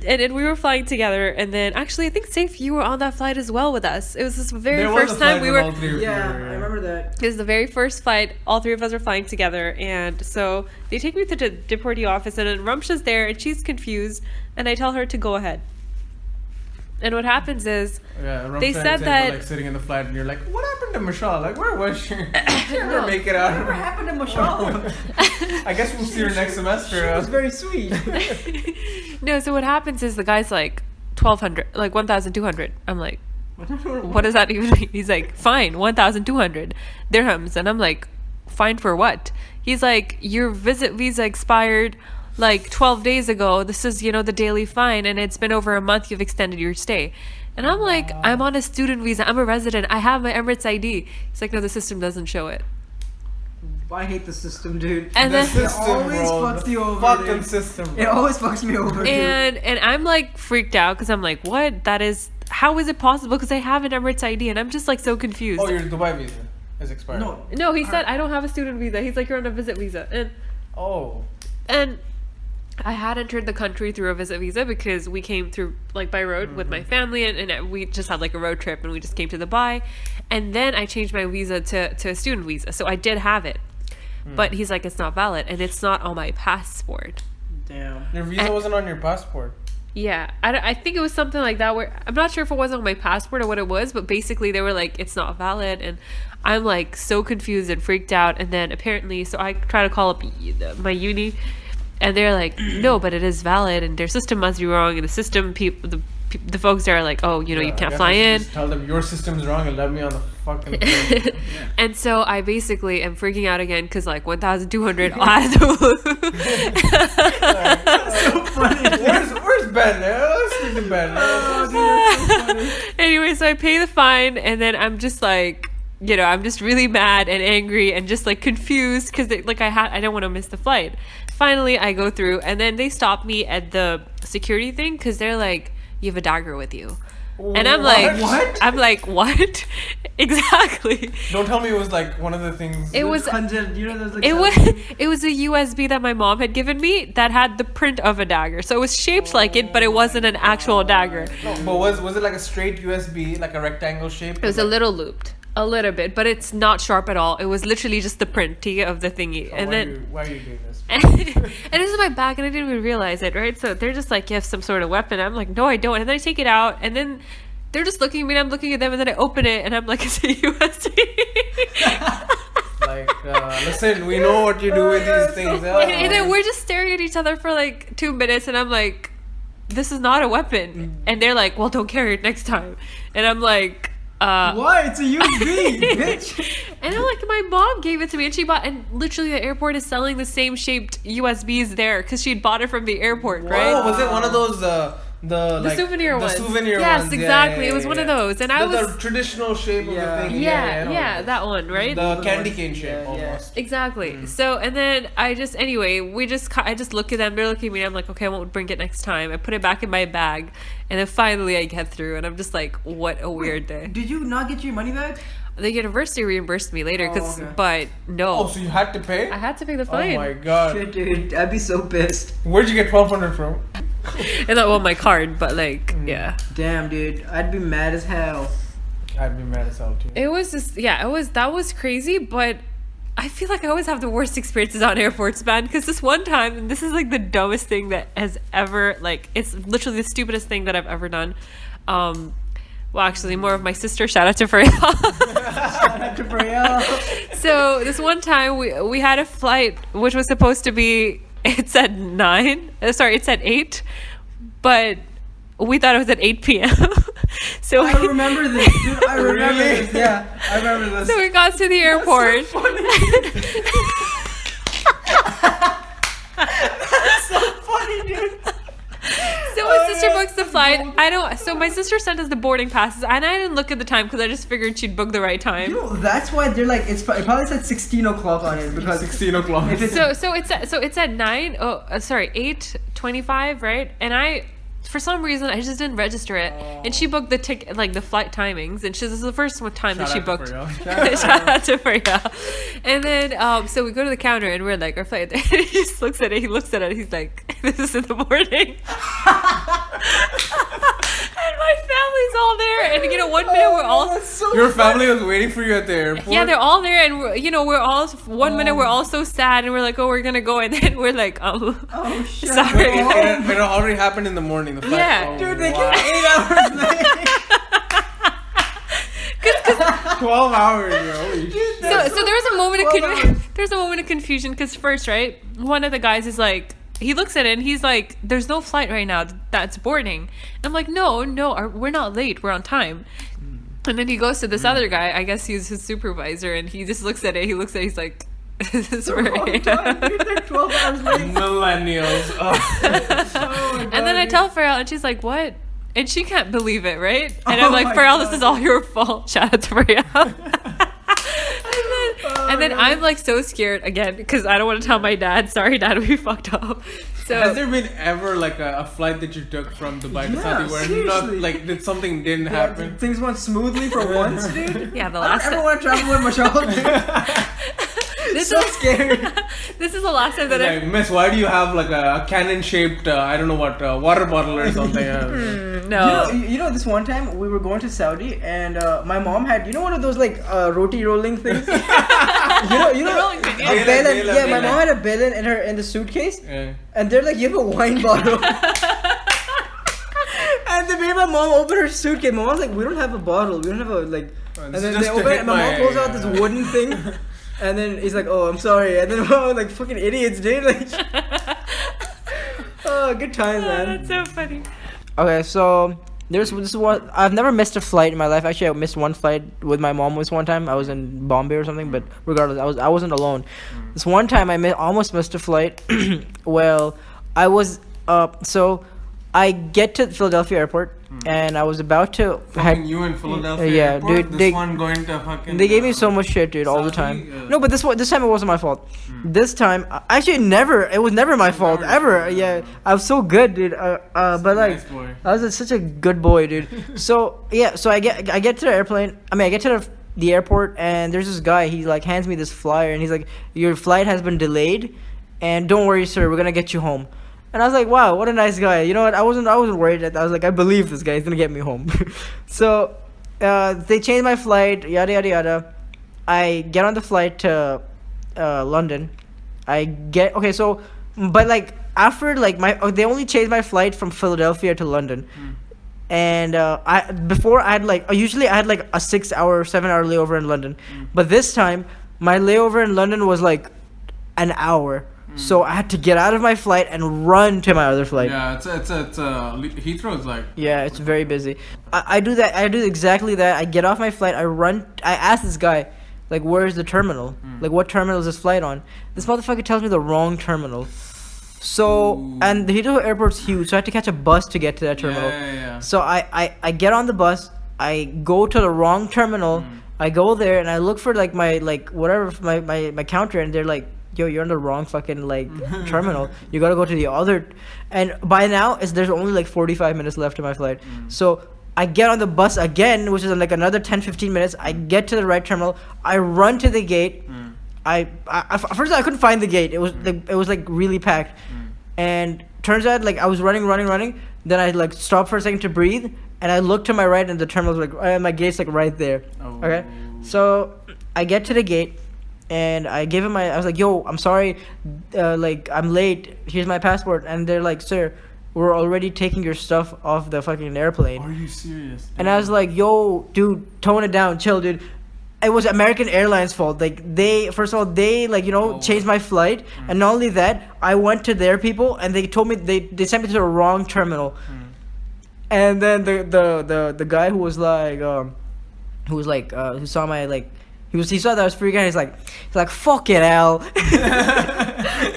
And we were flying together, and then actually I think Saif, you were on that flight as well with us. It was this very first time we were. Yeah, I remember that. It was the very first flight. All 3 of us were flying together, and so they take me to the deportee office, and then Ramsha's there, and she's confused, and I tell her to go ahead. And what happens is, they said that like sitting in the flight, and you're like, "What happened to Mashal? Like, where was she? She never make it out. Whatever happened to Mashal? I guess we'll see her next semester. She was very sweet." No, so what happens is the guy's like 1,200, like 1,200. I'm like, what does that even mean? He's like, fine, 1,200 dirhams, and I'm like, fine for what? He's like, your visa expired like 12 days ago. This is, the daily fine, and it's been over a month. You've extended your stay. And I'm like, I'm on a student visa. I'm a resident. I have my Emirates ID. He's like, no, the system doesn't show it. I hate the system, dude. And the then system, it always fucks you over. Fucking system. Bro. It always fucks me over. And I'm like freaked out because I'm like, what? How is it possible? Because I have an Emirates ID, and I'm just like so confused. Oh, your Dubai visa is expired. No, he said I don't have a student visa. He's like, you're on a visit visa, and I had entered the country through a visit visa because we came through like by road with my family, and we just had like a road trip, and we just came to Dubai, and then I changed my visa to a student visa, so I did have it, but he's like, it's not valid, and it's not on my passport. Damn. Your visa wasn't on your passport. Yeah, I think it was something like that where I'm not sure if it wasn't on my passport or what it was, but basically they were like, it's not valid. And I'm like so confused and freaked out. And then apparently, so I try to call up my uni and they're like, no, but it is valid and their system must be wrong. And the system, the folks there are like, oh, you know, you can't fly in. Just tell them your system's wrong and let me on the fucking plane. And so I basically am freaking out again because like 1,200 on the So funny. Where's Ben? Let's speak to Ben. Oh, dude, that's so funny. Anyway, so I pay the fine and then I'm just like, you know, I'm just really mad and angry and just like confused because like I don't want to miss the flight. Finally, I go through and then they stop me at the security thing because they're like, you have a dagger with you. And I'm like, What? I'm like, what? Exactly. Don't tell me it was like one of the things. It was 100, you know, there's like it was a USB that my mom had given me that had the print of a dagger. So it was shaped like it, but it wasn't an actual dagger. No, but was it like a straight USB, like a rectangle shape? It was a little looped. A little bit, but it's not sharp at all. It was literally just the print of the thingy. So and then why are you doing this? and this is my bag and I didn't even realize it, right? So they're just like, you have some sort of weapon. I'm like, no, I don't. And then I take it out and then they're just looking at me and I'm looking at them and then I open it and I'm like, it's a USB. Like, listen, we know what you do with these things. And then we're just staring at each other for like 2 minutes and I'm like, this is not a weapon. And they're like, well, don't carry it next time. And I'm like, why? It's a USB, bitch. and I'm like, my mom gave it to me and she bought, and literally the airport is selling the same shaped USBs there because she'd bought it from the airport, right? Oh, was it one of those the souvenir ones? Souvenir yes, ones. exactly. Yeah, it was one of those, and the, I was the traditional shape of Yeah. the thing. yeah, I know. that one, right? The candy cane shape Yeah, yeah. almost. Exactly. So, and then I just look at them. They're looking at me. And I'm like, okay, I won't bring it next time. I put it back in my bag, and then finally I get through, and I'm just like, what a weird day. Did you not get your money back? The university reimbursed me later, Oh, okay. but no, Oh, so you had to pay? I had to pay the Oh fine. my god. Shit, dude, I'd be so pissed. Where'd you get 1,200 from? And not well, my card, but like, yeah. Damn, dude, I'd be mad as hell. I'd be mad as hell too. It was just, that was crazy, but I feel like I always have the worst experiences on airports, man, because this one time, and this is like the dumbest thing that has ever, like, it's literally the stupidest thing that I've ever done. Well, actually, more of my sister. Shout out to Freya. Shout out to Freya. So this one time we had a flight which was supposed to be, it's at 8, but we thought it was at 8 p.m. So I remember this, dude. I remember Really? this. Yeah, I remember this. so we got to the airport. That's so funny, dude. So my sister books the flight. So my sister sent us the boarding passes, and I didn't look at the time because I just figured she'd book the right time. You know, that's why they're like, it probably said 16 o'clock on it because 16 o'clock. if it's So it's at 8:25, right? And for some reason I just didn't register it, and she booked the ticket, like the flight timings, and this is the first time that she booked. Shout out to Freya. And then so we go to the counter and we're like, our flight. And he just looks at it. He looks at it. He's like, this is in the morning. And my family's all there, and 1 minute we're all. Your family was waiting for you at the airport? Yeah, they're all there, and we're all 1 minute we're all so sad, and we're like, oh, we're gonna go, and then we're like, oh shit. sorry. But it already happened in the morning. The flight. Yeah. Oh, Dude, they wow. came 8 hours late. 12 hours, bro. Holy shit. So there was a moment of 12 hours. there's a moment of confusion because first, right, one of the guys is like, he looks at it and he's like, there's no flight right now that's boarding. And I'm like, no, we're not late, we're on time. And then he goes to this other guy, I guess he's his supervisor, and he just looks at it, he's like, this is Wrong right. time, dude, they're 12 hours late. Millennials. Oh. And then I tell Farrell, and she's like, what? And she can't believe it, right? And Oh I'm like, my Farrell, God. this is all your fault. Shout out to Maria. And then I'm like so scared again because I don't want to tell my dad. Sorry, Dad, we fucked up. So Has there been ever like a flight that you took from Dubai to Yeah, Saudi where seriously. did something didn't happen? Things went smoothly for once, dude. yeah, the I last don't ever time. want to travel with Mashal. This So is scared. this is the last time that Like, Miss, why do you have like a cannon-shaped, I don't know what, water bottle or something? no. You know, this one time we were going to Saudi and my mom had, one of those like roti rolling things. you know, Rolling thing, yeah. a belen. Belen, Yeah, my belen. mom had a belen in the suitcase, Yeah. and they're like, you have a wine bottle. made my mom open her suitcase. My mom's like, we don't have a bottle. We don't have a like. And then they open it, and my mom pulls out this wooden thing. And then he's like, oh, I'm sorry. And then we're like, fucking idiots, dude. Like, oh, good times, man. That's so funny. Okay, so this one. I've never missed a flight in my life. Actually, I missed one flight with my mom once one time. I was in Bombay or something, but regardless, I wasn't alone. This one time I almost missed a flight. Well, I was so I get to Philadelphia airport and I was about to Fucking you in Philadelphia. yeah, airport? dude, This one going to fucking. They gave me so much shit, dude, all the Saudi? time. No, but this time it wasn't my fault. This time, actually, it was never my fault ever. Yeah, I was so good, dude. But like, Nice boy. I was such a good boy, dude. So yeah, so I get to the airplane. I get to the airport, and there's this guy. He like hands me this flyer, and he's like, "Your flight has been delayed, and don't worry, sir. We're gonna get you home." And I was like, wow, what a nice guy. You know what? I wasn't worried. I was like, I believe this guy. He's gonna get me home. So they changed my flight. Yada yada yada. I get on the flight to London. But like after like they only changed my flight from Philadelphia to London. And usually I had like a 6-hour, 7-hour layover in London, but this time my layover in London was like an hour. So I had to get out of my flight and run to my other flight. Yeah, it's Heathrow is like. Yeah, it's very busy. I do that. I do exactly that. I get off my flight. I run. I ask this guy, like, where's the terminal? Like, what terminal is this flight on? This motherfucker tells me the wrong terminal. So, and the Heathrow airport's huge, so I had to catch a bus to get to that terminal. Yeah. So I get on the bus. I go to the wrong terminal. I go there and I look for like my counter, and they're like, yo, you're on the wrong fucking like terminal. You gotta go to the other. And by now there's only like 45 minutes left to my flight. So I get on the bus again, which is like another 10-15 minutes. I get to the right terminal. I run to the gate. First I couldn't find the gate. It was like really packed. And turns out like I was running. Then I like stopped for a second to breathe, and I looked to my right, and the terminal's like my gate's like right there. Okay, so I get to the gate. And I gave him I was like, yo, I'm sorry, like, I'm late. Here's my passport. And they're like, sir, we're already taking your stuff off the fucking airplane. Are you serious? And I was like, yo, dude, tone it down, chill, dude. It was American Airlines' fault. Like, first of all, like, changed my flight. And not only that, I went to their people, and they told me, they sent me to the wrong terminal. And then the guy who saw my, like, he saw that I was freaking out. He's like, fucking hell.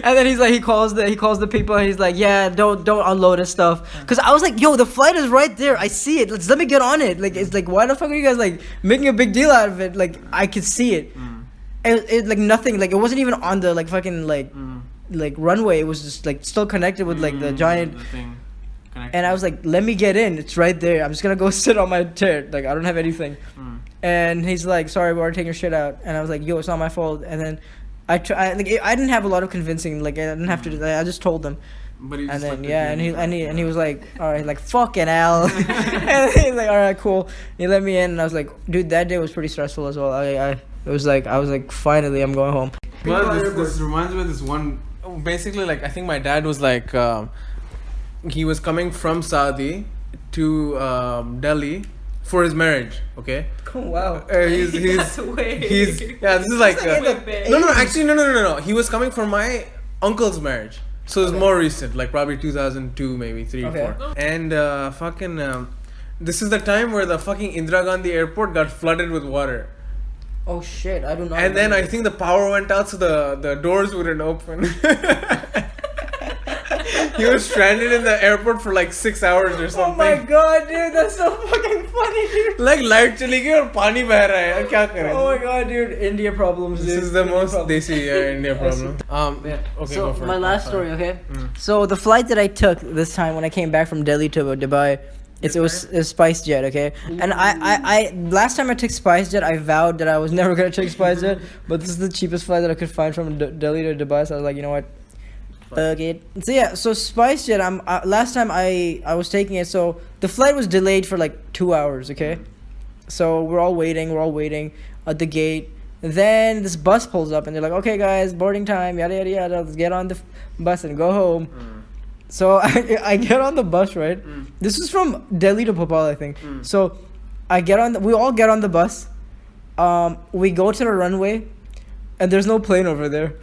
And then he calls the people, and he's like, yeah, don't unload his stuff. Cause I was like, yo, the flight is right there. I see it. Let me get on it. Like, it's like, why the fuck are you guys like making a big deal out of it? Like, I could see it. It like nothing. Like, it wasn't even on the like fucking like runway. It was just like still connected with like the giant. Thing. And I was like, let me get in. It's right there. I'm just gonna go sit on my chair. Like, I don't have anything. And he's like, sorry, we're taking your shit out. And I was like, yo, it's not my fault. And then I didn't have a lot of convincing. Like, I didn't have to do that. I just told them. But he and just then and he was like, all right, like, fucking hell. And he's like, all right, cool. And he let me in, and I was like, dude, that day was pretty stressful as well. I was like, finally, I'm going home. Well, this reminds me of this one. Basically, like, I think my dad was like, he was coming from Saudi to Delhi for his marriage. Okay. Oh, wow. He's That's way. this is like no. He was coming for my uncle's marriage, so it's more recent, like probably 2002, maybe 3 or 4. And this is the time where the fucking Indira Gandhi airport got flooded with water. Oh shit! I do not. And then I think the power went out, so the doors wouldn't open. He was stranded in the airport for like 6 hours or something. Oh my god, dude, that's so fucking funny, dude. Like light chali gayi aur pani beh raha hai. Yaar kya kare? Oh my god, dude, India problems. This is the most desi India problem. Yeah. Okay, So go for my it. last story, okay? So the flight that I took this time when I came back from Delhi to Dubai, it was SpiceJet, okay? And I last time I took SpiceJet, I vowed that I was never gonna take SpiceJet, but this is the cheapest flight that I could find from Delhi to Dubai, so I was like, you know what? Fuck it. So yeah, so SpiceJet, last time I was taking it, so the flight was delayed for like 2 hours, okay? So we're all waiting at the gate. Then this bus pulls up, and they're like, okay guys, boarding time, yada yada yada, let's get on the bus and go home. So I get on the bus, right? This is from Delhi to Bhopal, I think. So I get on. We all get on the bus. We go to the runway, and there's no plane over there.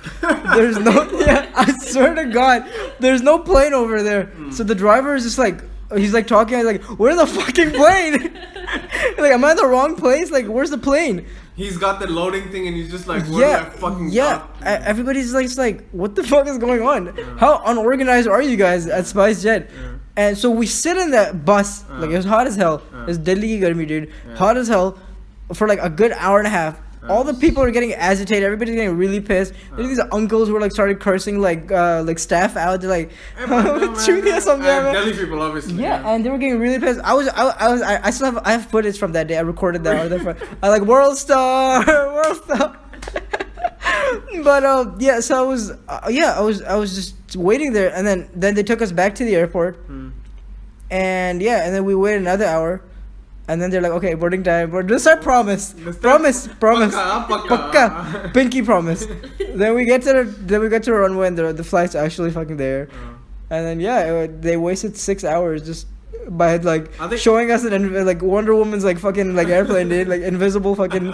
There's no. Yeah, I swear to God, there's no plane over there. So the driver is just like, he's like talking. He's like, "Where's the fucking plane?" Like, am I in the wrong place? Like, where's the plane? He's got the loading thing, and he's just like, "Where do I fucking yeah. Everybody's like, what the fuck is going on? How unorganized are you guys at SpiceJet? And so we sit in that bus, like it was hot as hell. It was Delhi ki garmi, dude. Hot as hell for like a good hour and a half. All the people are getting agitated. Everybody's getting really pissed. There's these uncles who were like started cursing like staff out. They're like, "Chuti or something." Delhi people, obviously. Yeah, and they were getting really pissed. I still have footage from that day. I recorded that. I like world star. But yeah, so I was just waiting there, and then they took us back to the airport, and then we waited another hour. And then they're like, okay, boarding time. This is our promise. Promise. Pakka. Pinky promise. Then we get to the runway, and the flight's actually fucking there. And then they wasted 6 hours just by like showing us like Wonder Woman's like fucking like airplane, dude, like invisible fucking.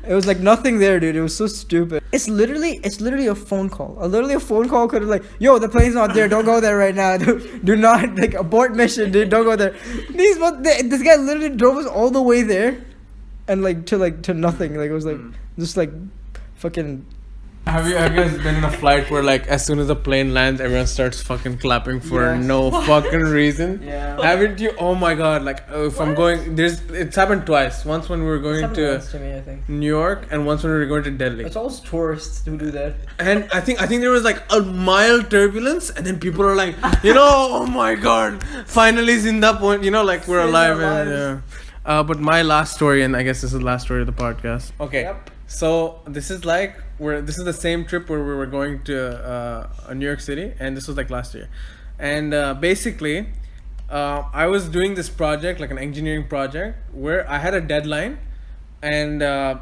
It was like nothing there, dude. It was so stupid. It's literally a phone call. A phone call could have like, yo, the plane's not there. Don't go there right now. Do not like abort mission, dude. Don't go there. This guy literally drove us all the way there, and to nothing. Like it was like just like fucking. Have you guys been in a flight where like as soon as the plane lands, everyone starts fucking clapping for no fucking reason? Yeah. Haven't you? Oh my god! Like if I'm going, it's happened twice. Once when we were going to me, I think. New York, and once when we were going to Delhi. It's always tourists who do that. And I think there was like a mild turbulence, and then people are like, oh my god, finally Zinda point, like we're alive. And, but my last story, and I guess this is the last story of the podcast. Okay. Yep. So this is the same trip where we were going to New York City, and this was like last year, and basically I was doing this project, like an engineering project, where I had a deadline, and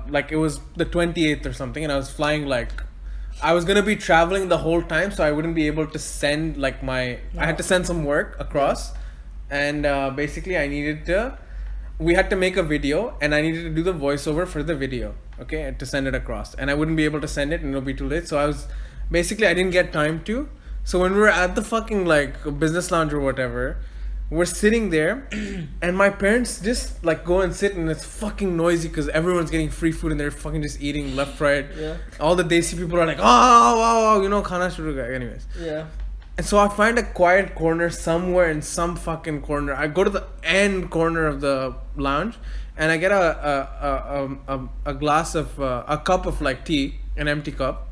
like it was the 28th or something, and I was flying I was gonna be traveling the whole time, so I wouldn't be able to send I had to send some work across, and basically we had to make a video, and I needed to do the voiceover for the video, okay, to send it across, and I wouldn't be able to send it, and it'll be too late. So I didn't get time to. So when we were at the fucking business lounge or whatever, we're sitting there, and my parents just go and sit, and it's fucking noisy because everyone's getting free food, and they're fucking just eating left, right. Yeah. All the Desi people are like, oh, khana shuru kar. Anyways. Yeah. And so I find a quiet corner somewhere in some fucking corner. I go to the end corner of the lounge, and I get a glass of a cup of tea, an empty cup,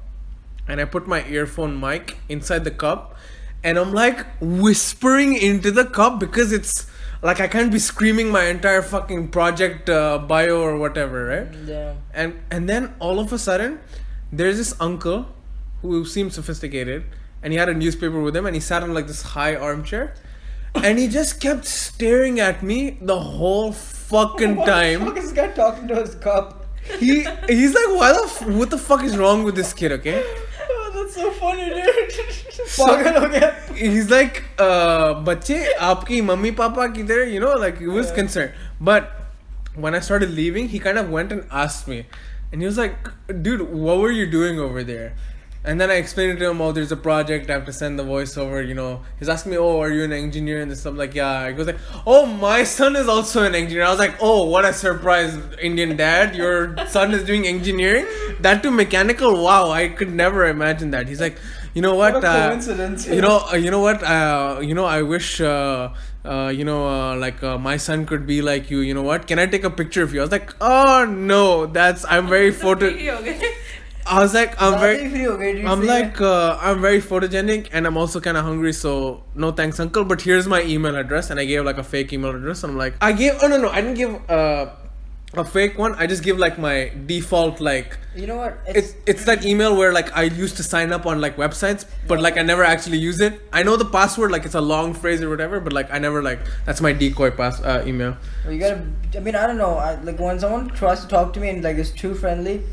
and I put my earphone mic inside the cup, and I'm whispering into the cup because it's I can't be screaming my entire fucking project bio or whatever, right? Yeah. And then all of a sudden, there's this uncle who seemed sophisticated. And he had a newspaper with him, and he sat on this high armchair, and he just kept staring at me the whole fucking time. What the fuck is this guy talking to his cup? He's like, what the fuck is wrong with this kid, okay? Oh, that's so funny, dude. He's like, "Bache, aapki mummy papa kidhar?" He was concerned. But when I started leaving, he kind of went and asked me, and he was like, "Dude, what were you doing over there?" And then I explained to him, oh, there's a project, I have to send the voiceover, He's asking me, oh, are you an engineer? And stuff yeah. He goes oh, my son is also an engineer. I was like, oh, what a surprise, Indian dad. Your son is doing engineering? That too mechanical? Wow, I could never imagine that. He's like, you know what? What a coincidence. You know what? I wish, my son could be like you. You know what? Can I take a picture of you? I was like, oh, no, I'm very I was like, I'm very photogenic, and I'm also kind of hungry, so no thanks, uncle, but here's my email address. And I gave a fake email address, and I'm like, I didn't give a fake one. I just give my default You know what? It's that email where I used to sign up on websites, but I never actually use it. I know the password, it's a long phrase or whatever, but I never that's my decoy email. Well, you gotta. I mean, I don't know. When someone tries to talk to me and is too friendly.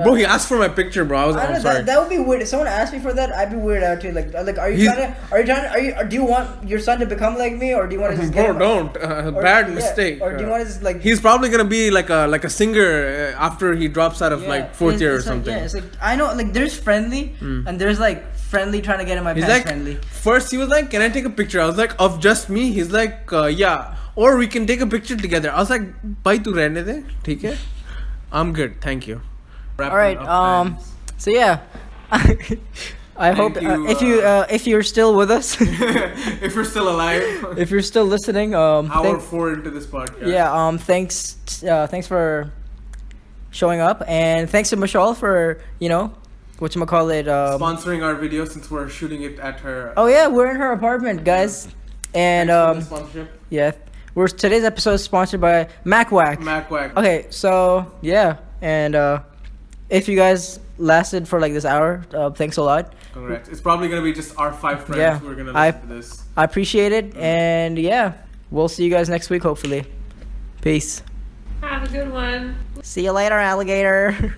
Bro, he asked for my picture, bro. I don't know, sorry. that would be weird. If someone asked me for that, I'd be weirded out too. Like, are you do you want your son to become like me, or do you want to just Bro, get him, don't. Bad mistake. or do you want to just like? He's probably gonna be like a singer after he drops out of like fourth year or it's like, something. yeah, it's like I know, like there's friendly, and there's like friendly trying to get in my He's pants like, friendly. first he was like, "Can I take a picture?" I was like, "Of just me?" He's like, "Yeah." Or we can take a picture together. I was like, "Bhai, tu rehne de, theek hai? I'm good, thank you." All right. So yeah, I hope you, if you're still with us, if you're still alive, if you're still listening, hour 4 into this podcast. yeah, thanks for showing up, and thanks to Mashal for whatchamacallit, sponsoring our video since we're shooting it at her. Oh yeah, we're in her apartment, guys, and Thanks for the sponsorship. yeah, today's episode is sponsored by MacWack. MacWack. Okay, so yeah, and if you guys lasted for like this hour, thanks a lot. Congrats. It's probably gonna be just our 5 friends Yeah, who are gonna listen to this. I appreciate it, and yeah, we'll see you guys next week, hopefully. Peace. Have a good one. See you later, alligator.